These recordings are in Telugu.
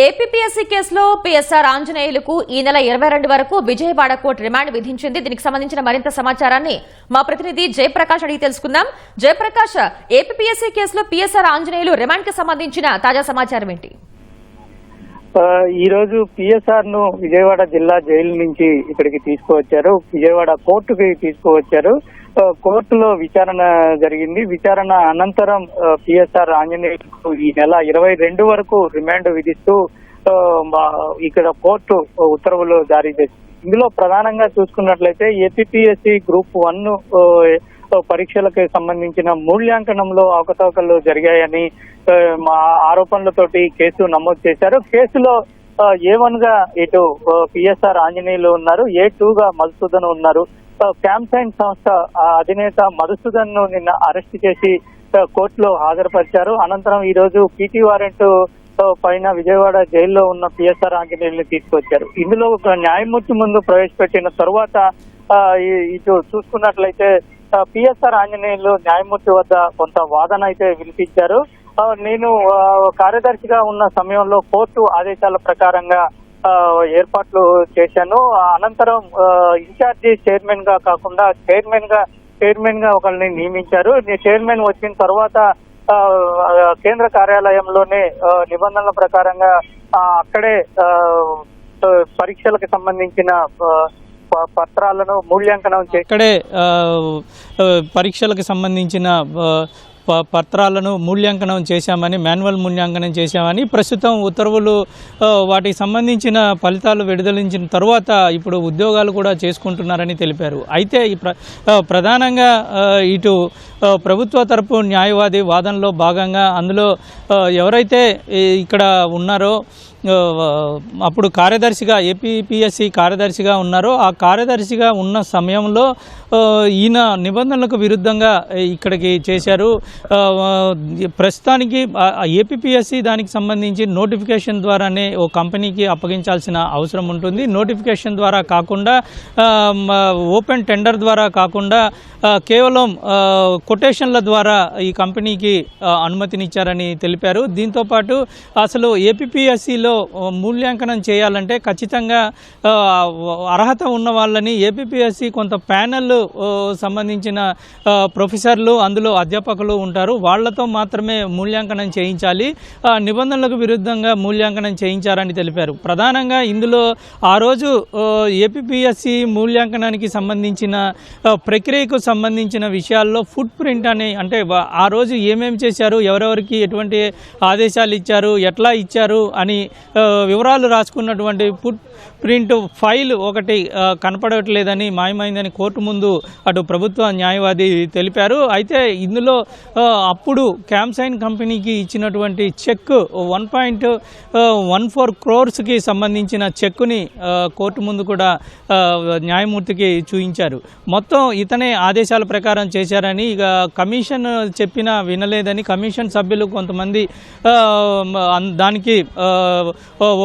ఏపీపీఎస్సీ కేసులో పీఎస్ఆర్ ఆంజనేయులకు ఈ నెల 22 వరకు విజయవాడ కోర్టు రిమాండ్ విధించింది. దీనికి సంబంధించిన మరింత సమాచారాన్ని మా ప్రతినిధి జయప్రకాష్ అడిగి తెలుసుకుందాం. జయప్రకాష్, ఏపీపీఎస్సీ కేసులో పీఎస్ఆర్ ఆంజనేయులు రిమాండ్ కి సంబంధించిన తాజా సమాచారం ఏంటి? ఈ రోజు పిఎస్ఆర్ ను విజయవాడ జిల్లా జైలు నుంచి ఇక్కడికి తీసుకువచ్చారు. విజయవాడ కోర్టుకి తీసుకువచ్చారు. కోర్టులో విచారణ జరిగింది. విచారణ అనంతరం పిఎస్ఆర్ ఆంజనేయులకు ఈ నెల 22 వరకు రిమాండ్ విధిస్తూ ఇక్కడ కోర్టు ఉత్తర్వులు జారీ చేసింది. ఇందులో ప్రధానంగా చూసుకున్నట్లయితే ఏపీపీఎస్సీ గ్రూప్ 1 పరీక్షలకు సంబంధించిన మూల్యాంకనంలో అవకతవకలు జరిగాయని ఆరోపణలతోటి కేసు నమోదు చేశారు. కేసులో A1 గా ఇటు పిఎస్ఆర్ ఆంజనేయులు ఉన్నారు, A2 గా మధుసూదన్ ఉన్నారు. క్యాంసైన్ సంస్థ అధినేత మధుసూదన్ ను నిన్న అరెస్ట్ చేసి కోర్టులో హాజరుపరిచారు. అనంతరం ఈ రోజు పీటీ వారెంట్ పైన విజయవాడ జైల్లో ఉన్న పిఎస్ఆర్ ఆంజనేయుల్ని తీసుకొచ్చారు. ఇందులో ఒక న్యాయమూర్తి ముందు ప్రవేశపెట్టిన తరువాత ఇటు చూసుకున్నట్లయితే పిఎస్ఆర్ ఆంజనేయులు న్యాయమూర్తి వద్ద కొంత వాదన అయితే వినిపించారు. నేను కార్యదర్శిగా ఉన్న సమయంలో కోర్టు ఆదేశాల ప్రకారంగా ఏర్పాట్లు చేశాను. అనంతరం ఇన్ఛార్జి చైర్మన్ గా కాకుండా చైర్మన్ గా ఒకరిని నియమించారు. చైర్మన్ వచ్చిన తర్వాత కేంద్ర కార్యాలయంలోనే నిబంధనల ప్రకారంగా అక్కడే పరీక్షలకు సంబంధించిన పత్రాలను మూల్యాంకనం ఇక్కడే పరీక్షలకు సంబంధించిన పత్రాలను మూల్యాంకనం చేశామని, మాన్యువల్ మూల్యాంకనం చేశామని, ప్రస్తుతం ఉత్తర్వులు వాటికి సంబంధించిన ఫలితాలు విడుదలించిన తర్వాత ఇప్పుడు ఉద్యోగాలు కూడా చేసుకుంటున్నారని తెలిపారు. అయితే ప్రధానంగా ఇటు ప్రభుత్వ తరపు న్యాయవాది వాదనలో భాగంగా అందులో ఎవరైతే ఇక్కడ ఉన్నారో అప్పుడు కార్యదర్శిగా ఏపీపీఎస్సీ కార్యదర్శిగా ఉన్నారో ఆ కార్యదర్శిగా ఉన్న సమయంలో ఈయన నిబంధనలకు విరుద్ధంగా ఇక్కడికి చేశారు. ప్రస్తుతానికి ఏపీపీఎస్సీ దానికి సంబంధించి నోటిఫికేషన్ ద్వారానే ఓ కంపెనీకి అప్పగించాల్సిన అవసరం ఉంటుంది. నోటిఫికేషన్ ద్వారా కాకుండా ఓపెన్ టెండర్ ద్వారా కాకుండా కేవలం కొటేషన్ల ద్వారా ఈ కంపెనీకి అనుమతినిచ్చారని తెలిపారు. దీంతోపాటు అసలు ఏపీపీఎస్సీలో మూల్యాంకనం చేయాలంటే ఖచ్చితంగా అర్హత ఉన్న వాళ్ళని ఏపీపీఎస్సీ కొంత ప్యానెల్ సంబంధించిన ప్రొఫెసర్లు అందులో అధ్యాపకులు ఉంటారు, వాళ్లతో మాత్రమే మూల్యాంకనం చేయించాలి. నిబంధనలకు విరుద్ధంగా మూల్యాంకనం చేయించారని తెలిపారు. ప్రధానంగా ఇందులో ఆ రోజు ఏపీపీఎస్సీ మూల్యాంకనానికి సంబంధించిన ప్రక్రియకు సంబంధించిన విషయాల్లో ఫుట్ ప్రింట్ అని, అంటే ఆ రోజు ఏమేమి చేశారు, ఎవరెవరికి ఎటువంటి ఆదేశాలు ఇచ్చారు, ఎట్లా ఇచ్చారు అని వివరాలు రాసుకున్నటువంటి ఫుట్ ప్రింట్ ఫైల్ ఒకటి కనపడట్లేదని, మాయమైందని కోర్టు ముందు అటు ప్రభుత్వ న్యాయవాది తెలిపారు. అయితే ఇందులో అప్పుడు క్యాంసైన్ కంపెనీకి ఇచ్చినటువంటి చెక్ 1.14 crores సంబంధించిన చెక్కుని కోర్టు ముందు కూడా న్యాయమూర్తికి చూపించారు. మొత్తం ఇతనే ఆదేశాల ప్రకారం చేశారని, ఇక కమిషన్ చెప్పినా వినలేదని కమిషన్ సభ్యులు కొంతమంది దానికి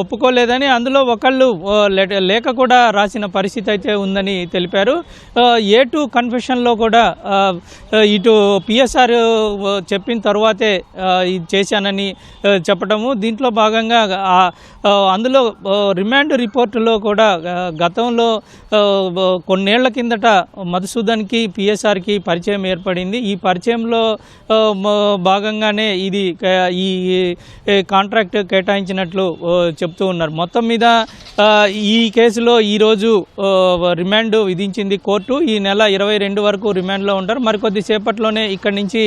ఒప్పుకోలేదని, అందులో ఒకళ్ళు లేఖ కూడా రాసిన పరిస్థితి అయితే ఉందని తెలిపారు. A2 కన్ఫెషన్లో కూడా ఇటు పిఎస్ఆర్ చెప్పిన తర్వాతే ఇది చేశానని చెప్పడము. దీంట్లో భాగంగా అందులో రిమాండ్ రిపోర్టులో కూడా గతంలో కొన్నేళ్ల కిందట మధుసూదన్కి పిఎస్ఆర్కి పరిచయం ఏర్పడింది. ఈ పరిచయంలో భాగంగానే ఇది ఈ కాంట్రాక్ట్ కేటాయించినట్లు చెప్తూ ఉన్నారు. మొత్తం మీద ఈ కేసులో ఈరోజు రిమాండ్ విధించింది కోర్టు. ఈ నెల 22 వరకు రిమాండ్లో ఉంటారు. మరికొద్ది సేపట్లోనే ఇక్కడి నుంచి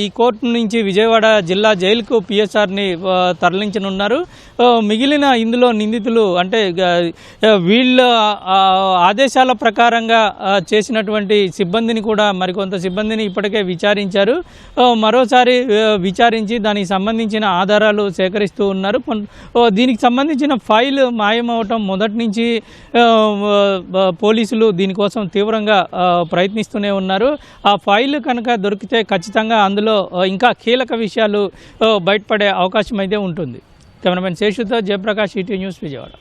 ఈ కోర్టు నుంచి విజయవాడ జిల్లా జైలుకు పిఎస్ఆర్ని తరలించనున్నారు. మిగిలిన ఇందులో నిందితులు అంటే వీళ్ళ ఆదేశాల ప్రకారంగా చేసినటువంటి సిబ్బందిని కూడా మరికొంత సిబ్బందిని ఇప్పటికే విచారించారు. మరోసారి విచారించి దానికి సంబంధించిన ఆధారాలు సేకరిస్తూ ఉన్నారు. దీనికి సంబంధించిన ఫైల్ మాయమవటం మొదటి నుంచి పోలీసులు దీనికోసం తీవ్రంగా ప్రయత్నిస్తూనే ఉన్నారు. ఆ ఫైల్ కనుక దొరికితే ఖచ్చితంగా అందులో ఇంకా కీలక విషయాలు బయటపడే అవకాశం అయితే ఉంటుంది. కెమెరామెన్ శేషుతో జయప్రకాష్, ఈటీవీ న్యూస్, విజయవాడ.